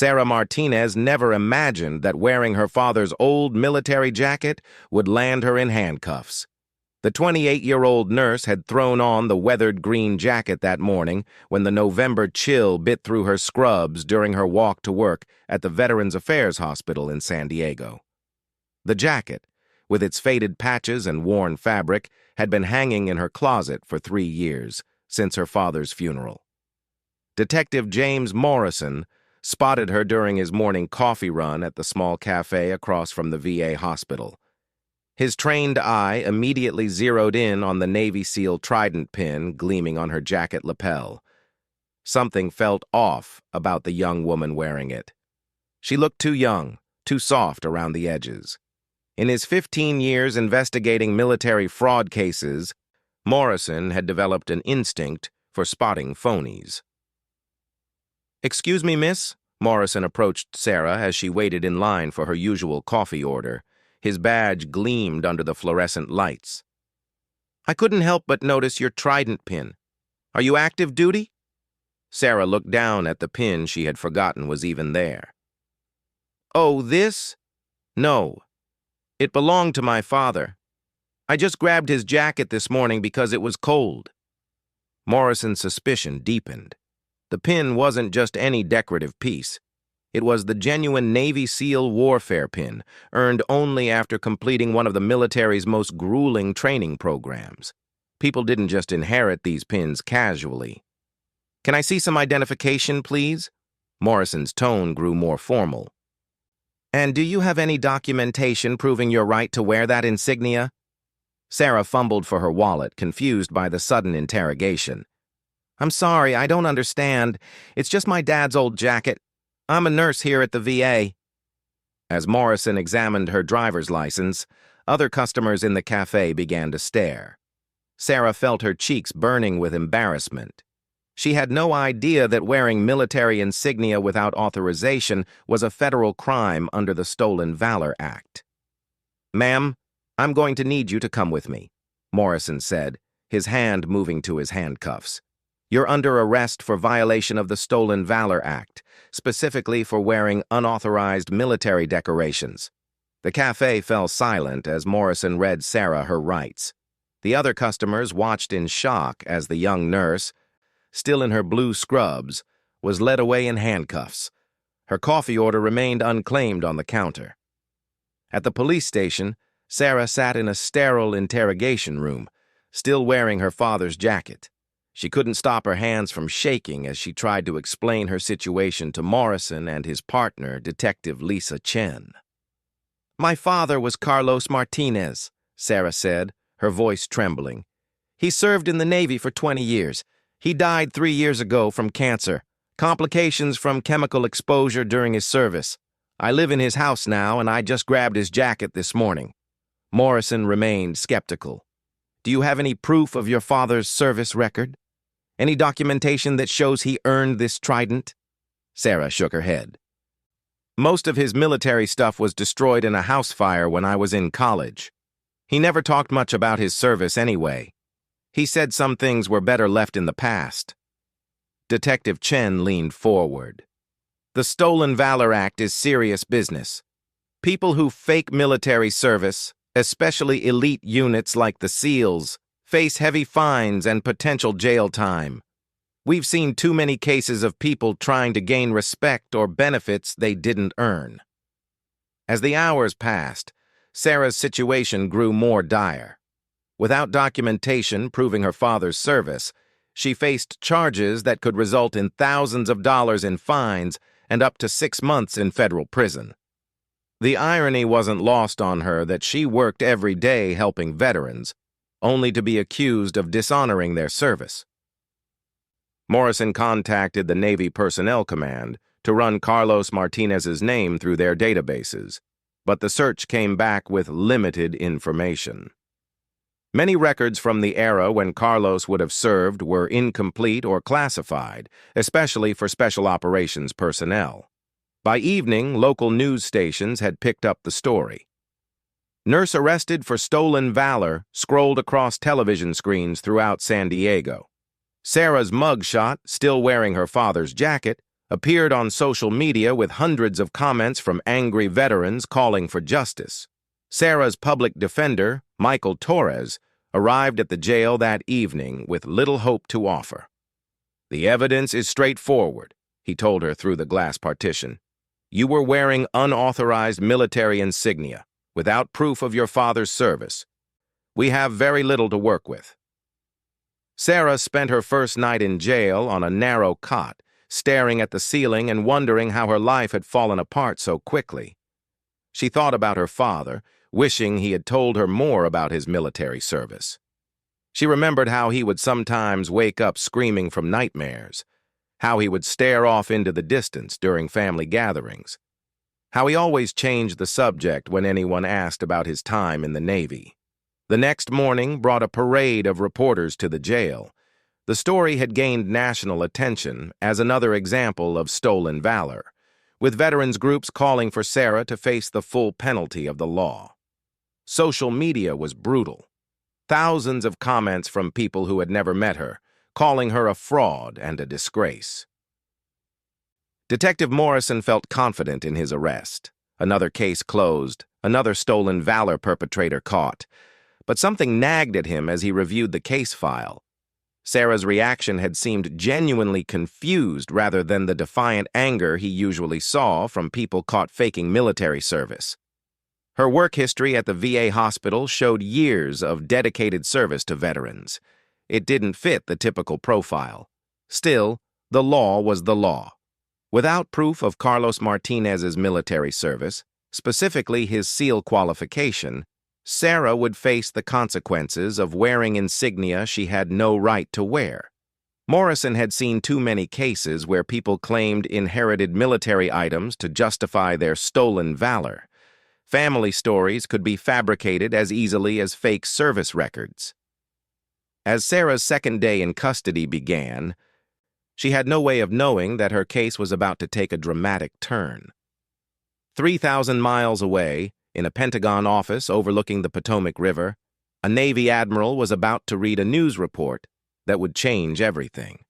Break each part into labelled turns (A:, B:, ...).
A: Sarah Martinez never imagined that wearing her father's old military jacket would land her in handcuffs. The 28-year-old nurse had thrown on the weathered green jacket that morning when the November chill bit through her scrubs during her walk to work at the Veterans Affairs Hospital in San Diego. The jacket, with its faded patches and worn fabric, had been hanging in her closet for 3 years, since her father's funeral. Detective James Morrison spotted her during his morning coffee run at the small cafe across from the VA hospital. His trained eye immediately zeroed in on the Navy SEAL trident pin gleaming on her jacket lapel. Something felt off about the young woman wearing it. She looked too young, too soft around the edges. In his 15 years investigating military fraud cases, Morrison had developed an instinct for spotting phonies. "Excuse me, miss?" Morrison approached Sarah as she waited in line for her usual coffee order. His badge gleamed under the fluorescent lights. "I couldn't help but notice your trident pin. Are you active duty?" Sarah looked down at the pin she had forgotten was even there. "Oh, this? No. It belonged to my father. I just grabbed his jacket this morning because it was cold." Morrison's suspicion deepened. The pin wasn't just any decorative piece. It was the genuine Navy SEAL warfare pin, earned only after completing one of the military's most grueling training programs. People didn't just inherit these pins casually. "Can I see some identification, please?" Morrison's tone grew more formal. "And do you have any documentation proving your right to wear that insignia?" Sarah fumbled for her wallet, confused by the sudden interrogation. "I'm sorry, I don't understand. It's just my dad's old jacket. I'm a nurse here at the VA." As Morrison examined her driver's license, other customers in the cafe began to stare. Sarah felt her cheeks burning with embarrassment. She had no idea that wearing military insignia without authorization was a federal crime under the Stolen Valor Act. "Ma'am, I'm going to need you to come with me," Morrison said, his hand moving to his handcuffs. "You're under arrest for violation of the Stolen Valor Act, specifically for wearing unauthorized military decorations." The cafe fell silent as Morrison read Sarah her rights. The other customers watched in shock as the young nurse, still in her blue scrubs, was led away in handcuffs. Her coffee order remained unclaimed on the counter. At the police station, Sarah sat in a sterile interrogation room, still wearing her father's jacket. She couldn't stop her hands from shaking as she tried to explain her situation to Morrison and his partner, Detective Lisa Chen. "My father was Carlos Martinez," Sarah said, her voice trembling. "He served in the Navy for 20 years. He died 3 years ago from cancer, complications from chemical exposure during his service. I live in his house now, and I just grabbed his jacket this morning." Morrison remained skeptical. "Do you have any proof of your father's service record? Any documentation that shows he earned this trident?" Sarah shook her head. "Most of his military stuff was destroyed in a house fire when I was in college. He never talked much about his service anyway. He said some things were better left in the past." Detective Chen leaned forward. "The Stolen Valor Act is serious business. People who fake military service, especially elite units like the SEALs, face heavy fines and potential jail time. We've seen too many cases of people trying to gain respect or benefits they didn't earn." As the hours passed, Sarah's situation grew more dire. Without documentation proving her father's service, she faced charges that could result in thousands of dollars in fines and up to 6 months in federal prison. The irony wasn't lost on her that she worked every day helping veterans, only to be accused of dishonoring their service. Morrison contacted the Navy Personnel Command to run Carlos Martinez's name through their databases, but the search came back with limited information. Many records from the era when Carlos would have served were incomplete or classified, especially for special operations personnel. By evening, local news stations had picked up the story. "Nurse arrested for stolen valor" scrolled across television screens throughout San Diego. Sarah's mugshot, still wearing her father's jacket, appeared on social media with hundreds of comments from angry veterans calling for justice. Sarah's public defender, Michael Torres, arrived at the jail that evening with little hope to offer. "The evidence is straightforward," he told her through the glass partition. "You were wearing unauthorized military insignia, without proof of your father's service. We have very little to work with." Sarah spent her first night in jail on a narrow cot, staring at the ceiling and wondering how her life had fallen apart so quickly. She thought about her father, wishing he had told her more about his military service. She remembered how he would sometimes wake up screaming from nightmares, how he would stare off into the distance during family gatherings, how he always changed the subject when anyone asked about his time in the Navy. The next morning brought a parade of reporters to the jail. The story had gained national attention as another example of stolen valor, with veterans groups calling for Sarah to face the full penalty of the law. Social media was brutal. Thousands of comments from people who had never met her, calling her a fraud and a disgrace. Detective Morrison felt confident in his arrest. Another case closed, another stolen valor perpetrator caught. But something nagged at him as he reviewed the case file. Sarah's reaction had seemed genuinely confused rather than the defiant anger he usually saw from people caught faking military service. Her work history at the VA hospital showed years of dedicated service to veterans. It didn't fit the typical profile. Still, the law was the law. Without proof of Carlos Martinez's military service, specifically his SEAL qualification, Sarah would face the consequences of wearing insignia she had no right to wear. Morrison had seen too many cases where people claimed inherited military items to justify their stolen valor. Family stories could be fabricated as easily as fake service records. As Sarah's second day in custody began, she had no way of knowing that her case was about to take a dramatic turn. 3,000 miles away, in a Pentagon office overlooking the Potomac River, a Navy admiral was about to read a news report that would change everything.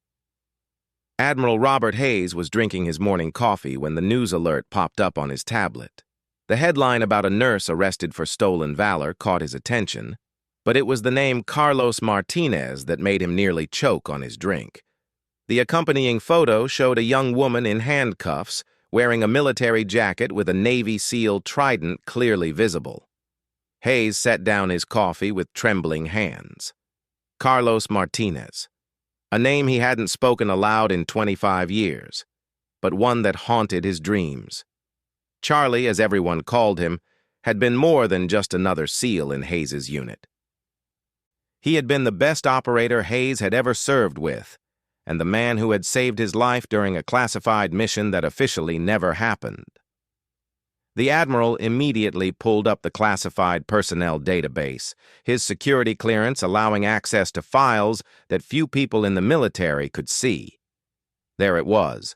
A: Admiral Robert Hayes was drinking his morning coffee when the news alert popped up on his tablet. The headline about a nurse arrested for stolen valor caught his attention, but it was the name Carlos Martinez that made him nearly choke on his drink. The accompanying photo showed a young woman in handcuffs, wearing a military jacket with a Navy SEAL trident clearly visible. Hayes set down his coffee with trembling hands. Carlos Martinez, a name he hadn't spoken aloud in 25 years, but one that haunted his dreams. Charlie, as everyone called him, had been more than just another SEAL in Hayes's unit. He had been the best operator Hayes had ever served with, and the man who had saved his life during a classified mission that officially never happened. The Admiral immediately pulled up the classified personnel database, his security clearance allowing access to files that few people in the military could see. There it was: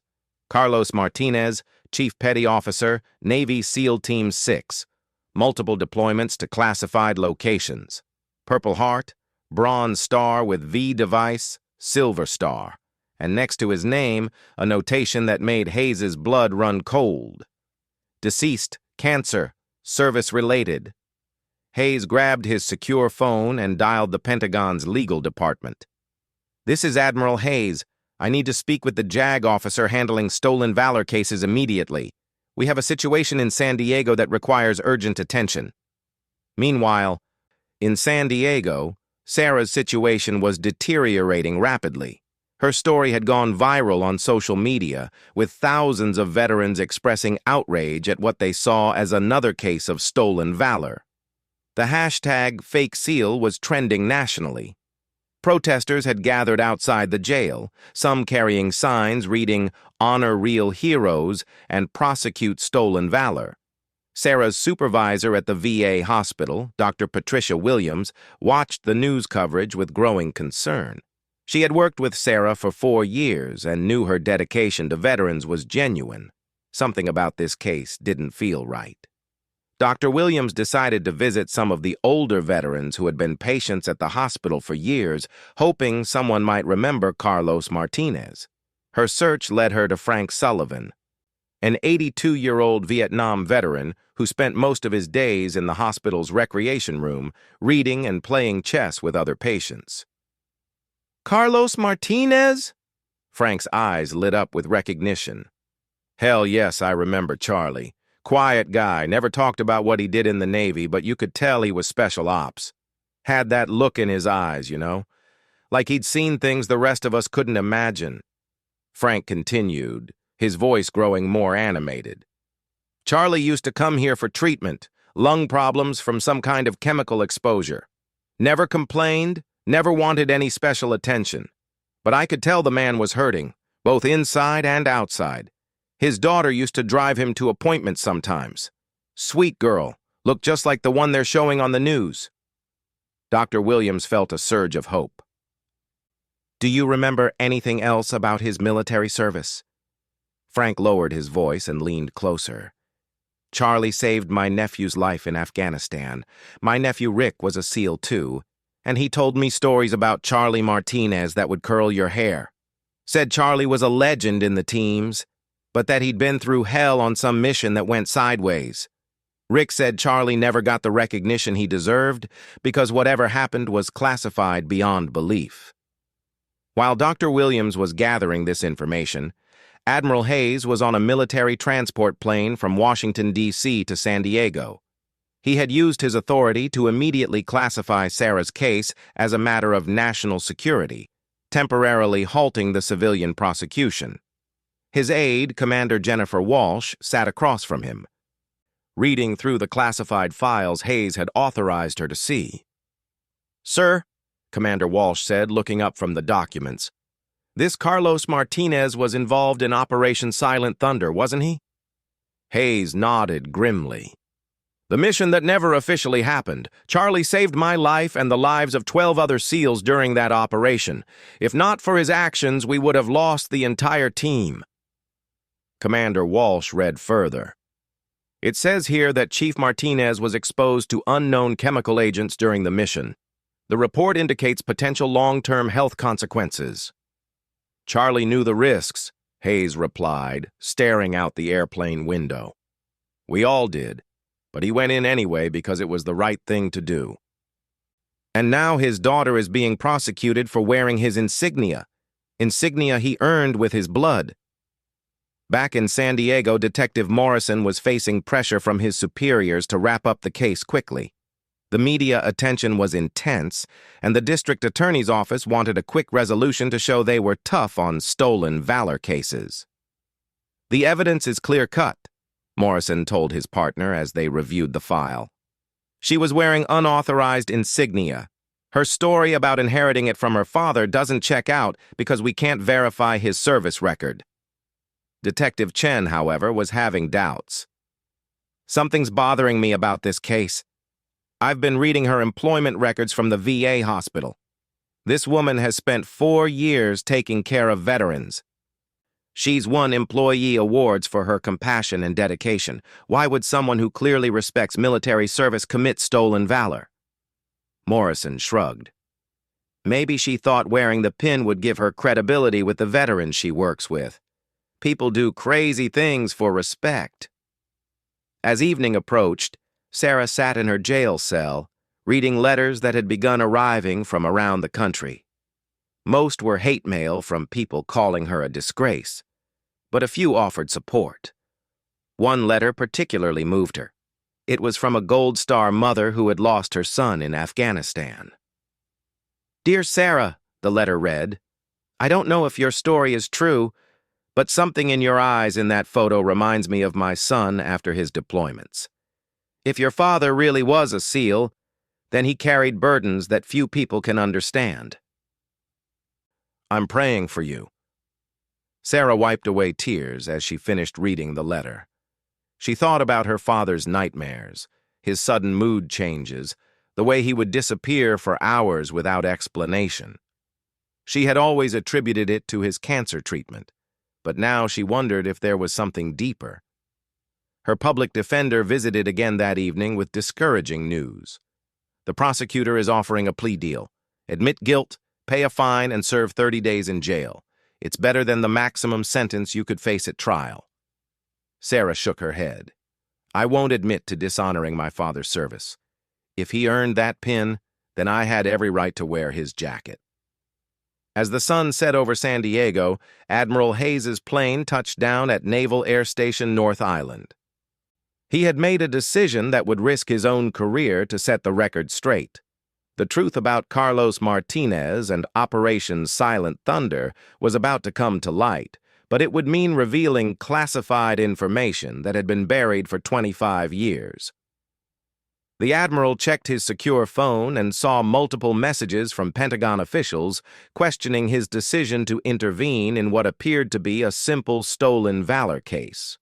A: Carlos Martinez, Chief Petty Officer, Navy SEAL Team 6, multiple deployments to classified locations, Purple Heart, Bronze Star with V device, Silver Star, and next to his name, a notation that made Hayes's blood run cold. Deceased, cancer, service-related. Hayes grabbed his secure phone and dialed the Pentagon's legal department. "This is Admiral Hayes. I need to speak with the JAG officer handling stolen valor cases immediately. We have a situation in San Diego that requires urgent attention." Meanwhile, in San Diego, Sarah's situation was deteriorating rapidly. Her story had gone viral on social media, with thousands of veterans expressing outrage at what they saw as another case of stolen valor. The hashtag #FakeSeal was trending nationally. Protesters had gathered outside the jail, some carrying signs reading "Honor Real Heroes" and "Prosecute Stolen Valor." Sarah's supervisor at the VA hospital, Dr. Patricia Williams, watched the news coverage with growing concern. She had worked with Sarah for 4 years and knew her dedication to veterans was genuine. Something about this case didn't feel right. Dr. Williams decided to visit some of the older veterans who had been patients at the hospital for years, hoping someone might remember Carlos Martinez. Her search led her to Frank Sullivan, an 82-year-old Vietnam veteran who spent most of his days in the hospital's recreation room, reading and playing chess with other patients. "Carlos Martinez?" Frank's eyes lit up with recognition. "Hell yes, I remember Charlie. Quiet guy, never talked about what he did in the Navy, but you could tell he was special ops. Had that look in his eyes, you know? Like he'd seen things the rest of us couldn't imagine." Frank continued, his voice growing more animated. "Charlie used to come here for treatment, lung problems from some kind of chemical exposure. Never complained, never wanted any special attention. But I could tell the man was hurting, both inside and outside. His daughter used to drive him to appointments sometimes. Sweet girl, looked just like the one they're showing on the news." Dr. Williams felt a surge of hope. "Do you remember anything else about his military service?" Frank lowered his voice and leaned closer. "Charlie saved my nephew's life in Afghanistan. My nephew Rick was a SEAL too, and he told me stories about Charlie Martinez that would curl your hair. Said Charlie was a legend in the teams, but that he'd been through hell on some mission that went sideways. Rick said Charlie never got the recognition he deserved because whatever happened was classified beyond belief." While Dr. Williams was gathering this information, Admiral Hayes was on a military transport plane from Washington, D.C. to San Diego. He had used his authority to immediately classify Sarah's case as a matter of national security, temporarily halting the civilian prosecution. His aide, Commander Jennifer Walsh, sat across from him, reading through the classified files Hayes had authorized her to see. "Sir," Commander Walsh said, looking up from the documents, "this Carlos Martinez was involved in Operation Silent Thunder, wasn't he?" Hayes nodded grimly. "The mission that never officially happened. Charlie saved my life and the lives of 12 other SEALs during that operation. If not for his actions, we would have lost the entire team." Commander Walsh read further. "It says here that Chief Martinez was exposed to unknown chemical agents during the mission. The report indicates potential long-term health consequences." "Charlie knew the risks," Hayes replied, staring out the airplane window. "We all did, but he went in anyway because it was the right thing to do. And now his daughter is being prosecuted for wearing his insignia he earned with his blood." Back in San Diego, Detective Morrison was facing pressure from his superiors to wrap up the case quickly. The media attention was intense, and the district attorney's office wanted a quick resolution to show they were tough on stolen valor cases. "The evidence is clear-cut," Morrison told his partner as they reviewed the file. "She was wearing unauthorized insignia. Her story about inheriting it from her father doesn't check out because we can't verify his service record." Detective Chen, however, was having doubts. "Something's bothering me about this case. I've been reading her employment records from the VA hospital. This woman has spent 4 years taking care of veterans. She's won employee awards for her compassion and dedication. Why would someone who clearly respects military service commit stolen valor?" Morrison shrugged. "Maybe she thought wearing the pin would give her credibility with the veterans she works with. People do crazy things for respect." As evening approached, Sarah sat in her jail cell, reading letters that had begun arriving from around the country. Most were hate mail from people calling her a disgrace, but a few offered support. One letter particularly moved her. It was from a Gold Star mother who had lost her son in Afghanistan. "Dear Sarah," the letter read, "I don't know if your story is true, but something in your eyes in that photo reminds me of my son after his deployments. If your father really was a SEAL, then he carried burdens that few people can understand. I'm praying for you." Sarah wiped away tears as she finished reading the letter. She thought about her father's nightmares, his sudden mood changes, the way he would disappear for hours without explanation. She had always attributed it to his cancer treatment, but now she wondered if there was something deeper. Her public defender visited again that evening with discouraging news. The prosecutor is offering a plea deal. Admit guilt, pay a fine, and serve 30 days in jail. It's better than the maximum sentence you could face at trial." Sarah shook her head. "I won't admit to dishonoring my father's service. If he earned that pin, then I had every right to wear his jacket." As the sun set over San Diego, Admiral Hayes's plane touched down at Naval Air Station North Island. He had made a decision that would risk his own career to set the record straight. The truth about Carlos Martinez and Operation Silent Thunder was about to come to light, but it would mean revealing classified information that had been buried for 25 years. The Admiral checked his secure phone and saw multiple messages from Pentagon officials questioning his decision to intervene in what appeared to be a simple stolen valor case.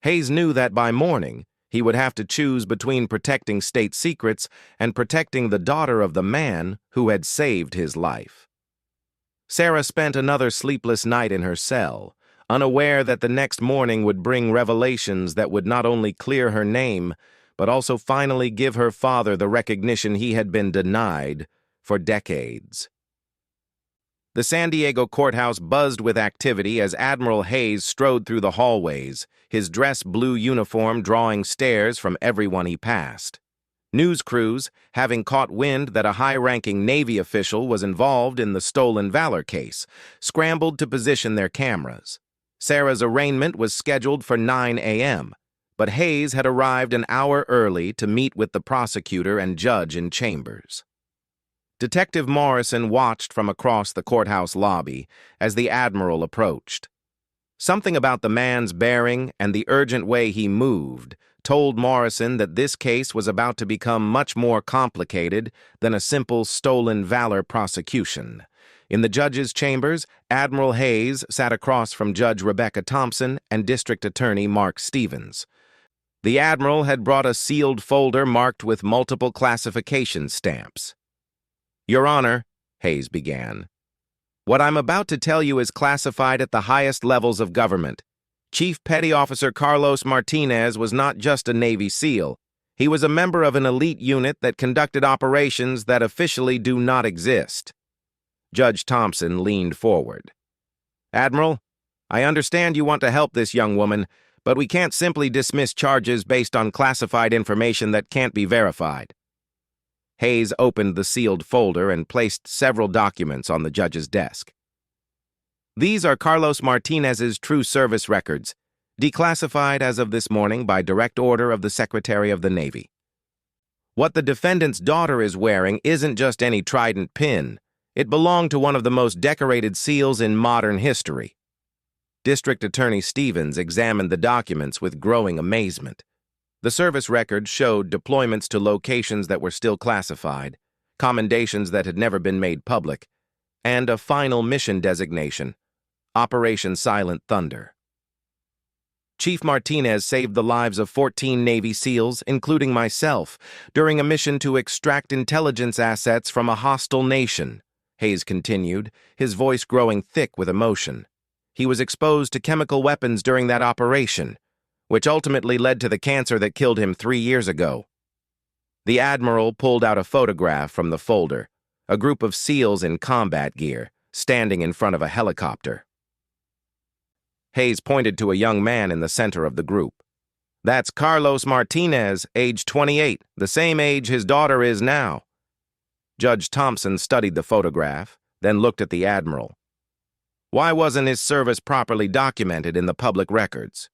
A: Hayes knew that by morning, he would have to choose between protecting state secrets and protecting the daughter of the man who had saved his life. Sarah spent another sleepless night in her cell, unaware that the next morning would bring revelations that would not only clear her name, but also finally give her father the recognition he had been denied for decades. The San Diego courthouse buzzed with activity as Admiral Hayes strode through the hallways, his dress blue uniform drawing stares from everyone he passed. News crews, having caught wind that a high-ranking Navy official was involved in the stolen valor case, scrambled to position their cameras. Sarah's arraignment was scheduled for 9 a.m., but Hayes had arrived an hour early to meet with the prosecutor and judge in chambers. Detective Morrison watched from across the courthouse lobby as the Admiral approached. Something about the man's bearing and the urgent way he moved told Morrison that this case was about to become much more complicated than a simple stolen valor prosecution. In the judge's chambers, Admiral Hayes sat across from Judge Rebecca Thompson and District Attorney Mark Stevens. The Admiral had brought a sealed folder marked with multiple classification stamps. "Your Honor," Hayes began, "what I'm about to tell you is classified at the highest levels of government. Chief Petty Officer Carlos Martinez was not just a Navy SEAL. He was a member of an elite unit that conducted operations that officially do not exist." Judge Thompson leaned forward. "Admiral, I understand you want to help this young woman, but we can't simply dismiss charges based on classified information that can't be verified." Hayes opened the sealed folder and placed several documents on the judge's desk. "These are Carlos Martinez's true service records, declassified as of this morning by direct order of the Secretary of the Navy. What the defendant's daughter is wearing isn't just any trident pin. It belonged to one of the most decorated SEALs in modern history." District Attorney Stevens examined the documents with growing amazement. The service records showed deployments to locations that were still classified, commendations that had never been made public, and a final mission designation, Operation Silent Thunder. "Chief Martinez saved the lives of 14 Navy SEALs, including myself, during a mission to extract intelligence assets from a hostile nation," Hayes continued, his voice growing thick with emotion. "He was exposed to chemical weapons during that operation, which ultimately led to the cancer that killed him 3 years ago." The Admiral pulled out a photograph from the folder, a group of SEALs in combat gear, standing in front of a helicopter. Hayes pointed to a young man in the center of the group. "That's Carlos Martinez, age 28, the same age his daughter is now." Judge Thompson studied the photograph, then looked at the Admiral. "Why wasn't his service properly documented in the public records?"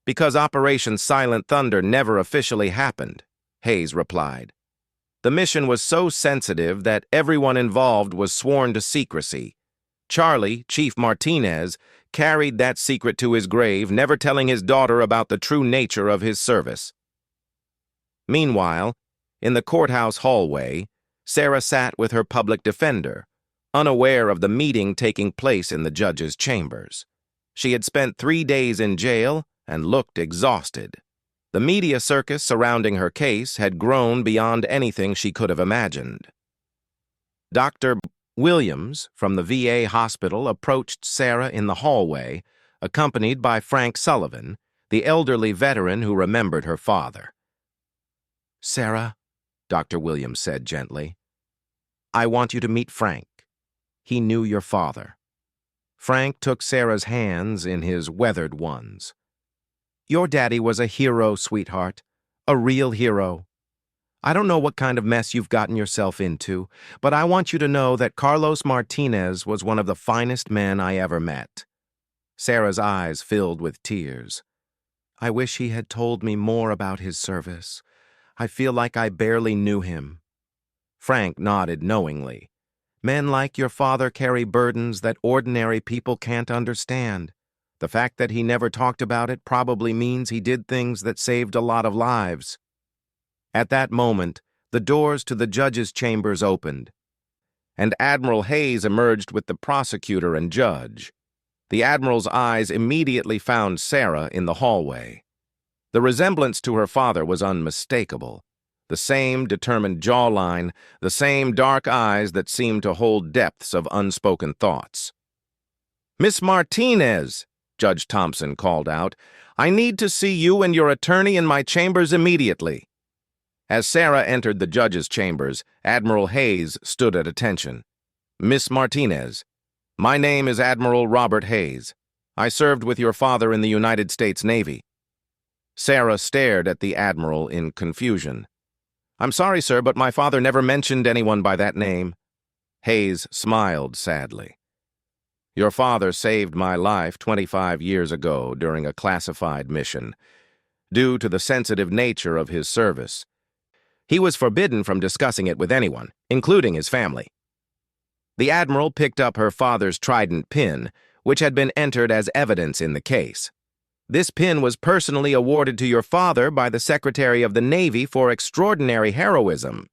A: "Because Operation Silent Thunder never officially happened," Hayes replied. "The mission was so sensitive that everyone involved was sworn to secrecy. Charlie, Chief Martinez, carried that secret to his grave, never telling his daughter about the true nature of his service." Meanwhile, in the courthouse hallway, Sarah sat with her public defender, unaware of the meeting taking place in the judge's chambers. She had spent 3 days in jail and looked exhausted. The media circus surrounding her case had grown beyond anything she could have imagined. Dr. Williams from the VA hospital approached Sarah in the hallway, accompanied by Frank Sullivan, the elderly veteran who remembered her father. "Sarah," Dr. Williams said gently, "I want you to meet Frank. He knew your father." Frank took Sarah's hands in his weathered ones. "Your daddy was a hero, sweetheart. A real hero. I don't know what kind of mess you've gotten yourself into, but I want you to know that Carlos Martinez was one of the finest men I ever met." Sarah's eyes filled with tears. "I wish he had told me more about his service. I feel like I barely knew him." Frank nodded knowingly. "Men like your father carry burdens that ordinary people can't understand. The fact that he never talked about it probably means he did things that saved a lot of lives." At that moment, the doors to the judge's chambers opened, and Admiral Hayes emerged with the prosecutor and judge. The Admiral's eyes immediately found Sarah in the hallway. The resemblance to her father was unmistakable. The same determined jawline, the same dark eyes that seemed to hold depths of unspoken thoughts. "Miss Martinez," Judge Thompson called out, "I need to see you and your attorney in my chambers immediately." As Sarah entered the judge's chambers, Admiral Hayes stood at attention. "Miss Martinez, my name is Admiral Robert Hayes. I served with your father in the United States Navy." Sarah stared at the Admiral in confusion. "I'm sorry, sir, but my father never mentioned anyone by that name." Hayes smiled sadly. "Your father saved my life 25 years ago during a classified mission. Due to the sensitive nature of his service, he was forbidden from discussing it with anyone, including his family." The Admiral picked up her father's trident pin, which had been entered as evidence in the case. "This pin was personally awarded to your father by the Secretary of the Navy for extraordinary heroism.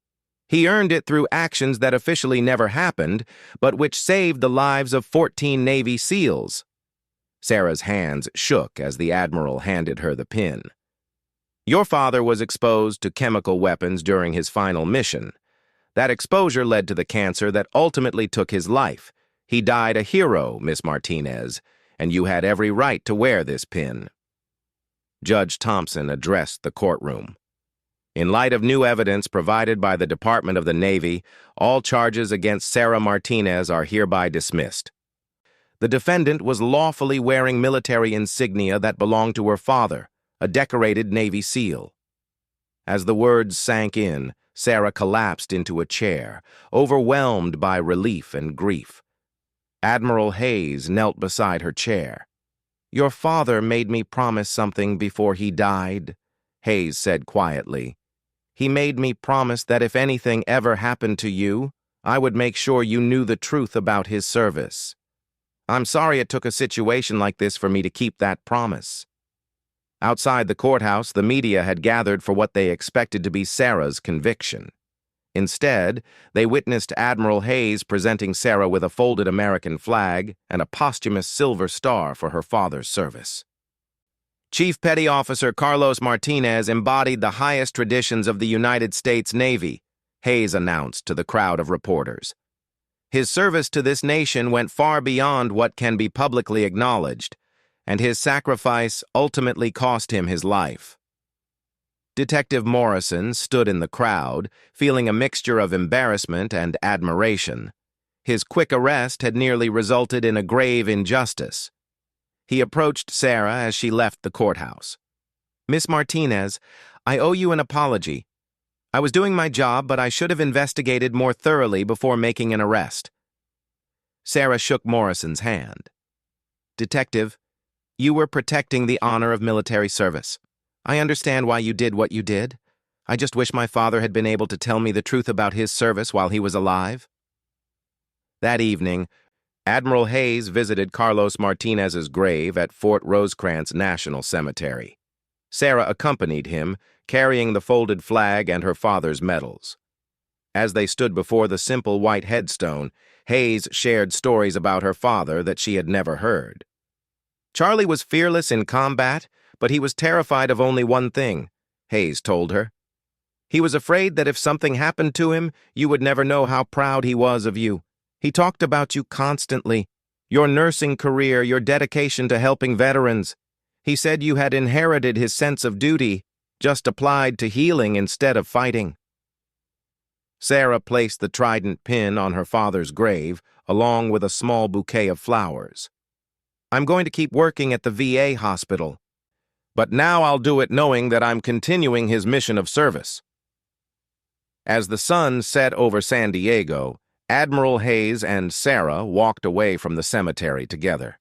A: He earned it through actions that officially never happened, but which saved the lives of 14 Navy SEALs." Sarah's hands shook as the Admiral handed her the pin. "Your father was exposed to chemical weapons during his final mission. That exposure led to the cancer that ultimately took his life. He died a hero, Miss Martinez, and you had every right to wear this pin." Judge Thompson addressed the courtroom. "In light of new evidence provided by the Department of the Navy, all charges against Sarah Martinez are hereby dismissed. The defendant was lawfully wearing military insignia that belonged to her father, a decorated Navy SEAL." As the words sank in, Sarah collapsed into a chair, overwhelmed by relief and grief. Admiral Hayes knelt beside her chair. "Your father made me promise something before he died," Hayes said quietly. "He made me promise that if anything ever happened to you, I would make sure you knew the truth about his service. I'm sorry it took a situation like this for me to keep that promise." Outside the courthouse, the media had gathered for what they expected to be Sarah's conviction. Instead, they witnessed Admiral Hayes presenting Sarah with a folded American flag and a posthumous silver star for her father's service. "Chief Petty Officer Carlos Martinez embodied the highest traditions of the United States Navy," Hayes announced to the crowd of reporters. "His service to this nation went far beyond what can be publicly acknowledged, and his sacrifice ultimately cost him his life." Detective Morrison stood in the crowd, feeling a mixture of embarrassment and admiration. His quick arrest had nearly resulted in a grave injustice. He approached Sarah as she left the courthouse. "Miss Martinez, I owe you an apology. I was doing my job, but I should have investigated more thoroughly before making an arrest." Sarah shook Morrison's hand. "Detective, you were protecting the honor of military service. I understand why you did what you did. I just wish my father had been able to tell me the truth about his service while he was alive." That evening, Admiral Hayes visited Carlos Martinez's grave at Fort Rosecrans National Cemetery. Sarah accompanied him, carrying the folded flag and her father's medals. As they stood before the simple white headstone, Hayes shared stories about her father that she had never heard. "Charlie was fearless in combat, but he was terrified of only one thing," Hayes told her. "He was afraid that if something happened to him, you would never know how proud he was of you. He talked about you constantly, your nursing career, your dedication to helping veterans. He said you had inherited his sense of duty, just applied to healing instead of fighting." Sarah placed the trident pin on her father's grave, along with a small bouquet of flowers. I'm going to keep working at the VA hospital. But now I'll do it knowing that I'm continuing his mission of service. As the sun set over San Diego, Admiral Hayes and Sarah walked away from the cemetery together.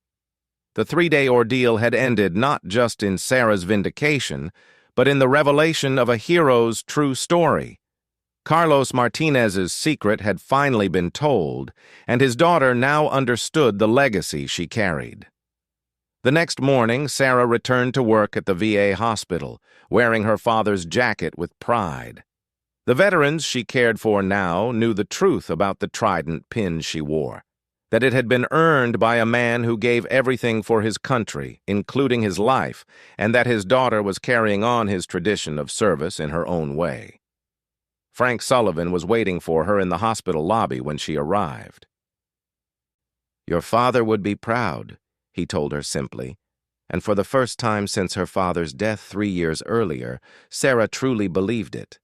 A: The 3-day ordeal had ended not just in Sarah's vindication, but in the revelation of a hero's true story. Carlos Martinez's secret had finally been told, and his daughter now understood the legacy she carried. The next morning, Sarah returned to work at the VA hospital, wearing her father's jacket with pride. The veterans she cared for now knew the truth about the trident pin she wore, that it had been earned by a man who gave everything for his country, including his life, and that his daughter was carrying on his tradition of service in her own way. Frank Sullivan was waiting for her in the hospital lobby when she arrived. "Your father would be proud," he told her simply, and for the first time since her father's death 3 years earlier, Sarah truly believed it.